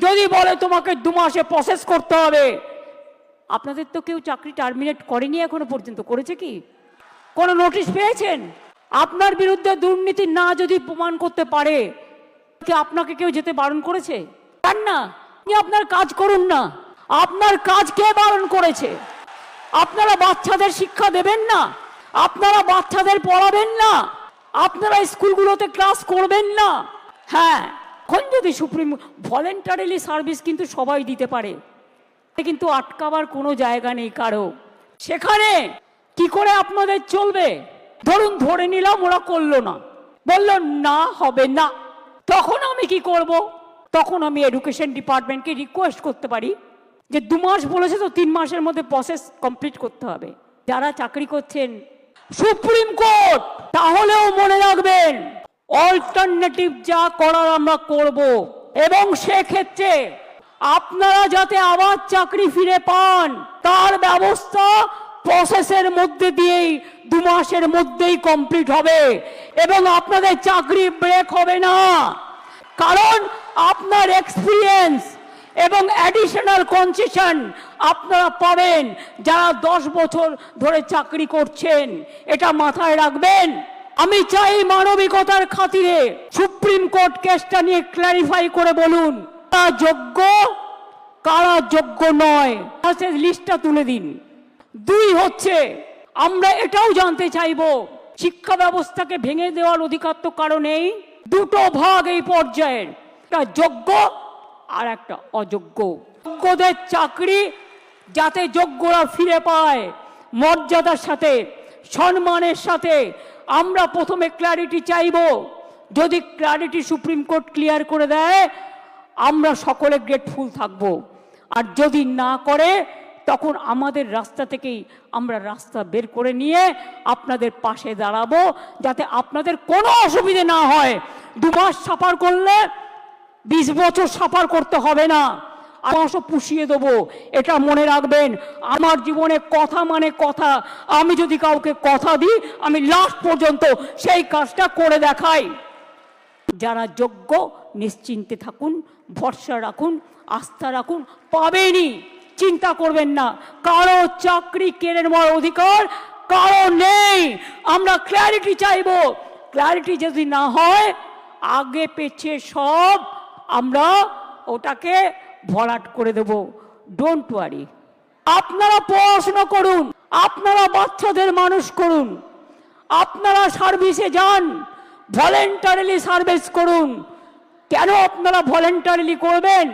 যদি বলে তোমাকে 2 মাসে প্রসেস করতে হবে, আপনাদের তো কেউ চাকরি টার্মিনেট করেনি এখনো পর্যন্ত, করেছে কি? কোনো নোটিশ পেয়েছেন? আপনার বিরুদ্ধে দুর্নীতি না যদি প্রমাণ করতে পারে কি আপনাকে কেউ যেতে বারণ করেছে? পান না, আপনি আপনার কাজ করুন না। আপনার কাজ কে বারণ করেছে? আপনারা বাচ্চাদের শিক্ষা দেবেন না, আপনারা বাচ্চাদের পড়াবেন না, আপনারা স্কুলগুলোতে ক্লাস করবেন না। হ্যাঁ, এখন যদি সুপ্রিম ভলেন্টারিলি সার্ভিস কিন্তু সবাই দিতে পারে, কিন্তু আটকাবার কোনো জায়গা নেই কারো। সেখানে কি করে আপনাদের চলবে? ধরুন ধরে নিলাম ওরা করলো না, বললো না হবে না, তখন আমি কি করব? তখন আমি এডুকেশন ডিপার্টমেন্টকে রিকোয়েস্ট করতে পারি যে 2 মাস বলেছে তো 3 মাসের মধ্যে প্রসেস কমপ্লিট করতে হবে। যারা চাকরি করছেন সুপ্রিম কোর্ট, তাহলেও মনে রাখবেন অল্টারনেটিভ যা করার আমরা করব, এবং সেক্ষেত্রে আপনারা যাতে আবার চাকরি ফিরে পান তার ব্যবস্থা প্রসেসের মধ্যে দিয়েই 2 মাসের মধ্যেই কমপ্লিট হবে, এবং আপনাদের চাকরি ব্রেক হবে না। কারণ আপনার এক্সপিরিয়েন্স এবং অ্যাডিশনাল কনসেশন আপনারা পাবেন যারা 10 বছর ধরে চাকরি করছেন, এটা মাথায় রাখবেন। আমি চাই মানবিকতার খাতিরে সুপ্রিম কোর্ট কেসটা নিয়ে ক্ল্যারিফাই করে বলুন কারা যোগ্য কারা যোগ্য নয়, লিস্টটা তুলে দিন। 2 হচ্ছে, আমরা এটাও জানতে চাইব শিক্ষা ব্যবস্থাকে ভেঙে দেওয়ার অধিকার তো কারো নেই। 2টো ভাগ এই পর্যায়ের, একটা যোগ্য আর একটা অযোগ্য। যোগ্যদের চাকরি যাতে যোগ্যরা ফিরে পায় মর্যাদার সাথে, সম্মানের সাথে, আমরা প্রথমে ক্ল্যারিটি চাইব। যদি ক্ল্যারিটি সুপ্রিম কোর্ট ক্লিয়ার করে দেয় আমরা সকলে গ্রেটফুল থাকব, আর যদি না করে তখন আমাদের রাস্তা থেকেই আমরা রাস্তা বের করে নিয়ে আপনাদের পাশে দাঁড়াবো, যাতে আপনাদের কোনো অসুবিধে না হয়। 2 মাস সাফার করলে 20 বছর সাফার করতে হবে না, মাসও পুষিয়ে দেবো। এটা মনে রাখবেন, আমার জীবনে কথা মানে কথা। আমি যদি কাউকে কথা দিই আমি লাস্ট পর্যন্ত সেই কাজটা করে দেখাই। যারা যোগ্য নিশ্চিন্তে থাকুন, ভরসা রাখুন, আস্থা রাখুন, পাবেনই, চিন্তা করবেন না। কারো চাকরি কেড়ে নেওয়ার অধিকার কারো নেই। আমরা ক্ল্যারিটি চাইব। ক্ল্যারিটি যদি না হয় আগে পেছে সব আমরা ওটাকে ভরাট করে দেব। Don't worry. আপনারা পড়াশোনা করুন, আপনারা বাচ্চাদের মানুষ করুন, আপনারা সার্ভিসে যান, ভলেন্টারিলি সার্ভিস করুন। কেন আপনারা ভলেন্টারিলি করবেন?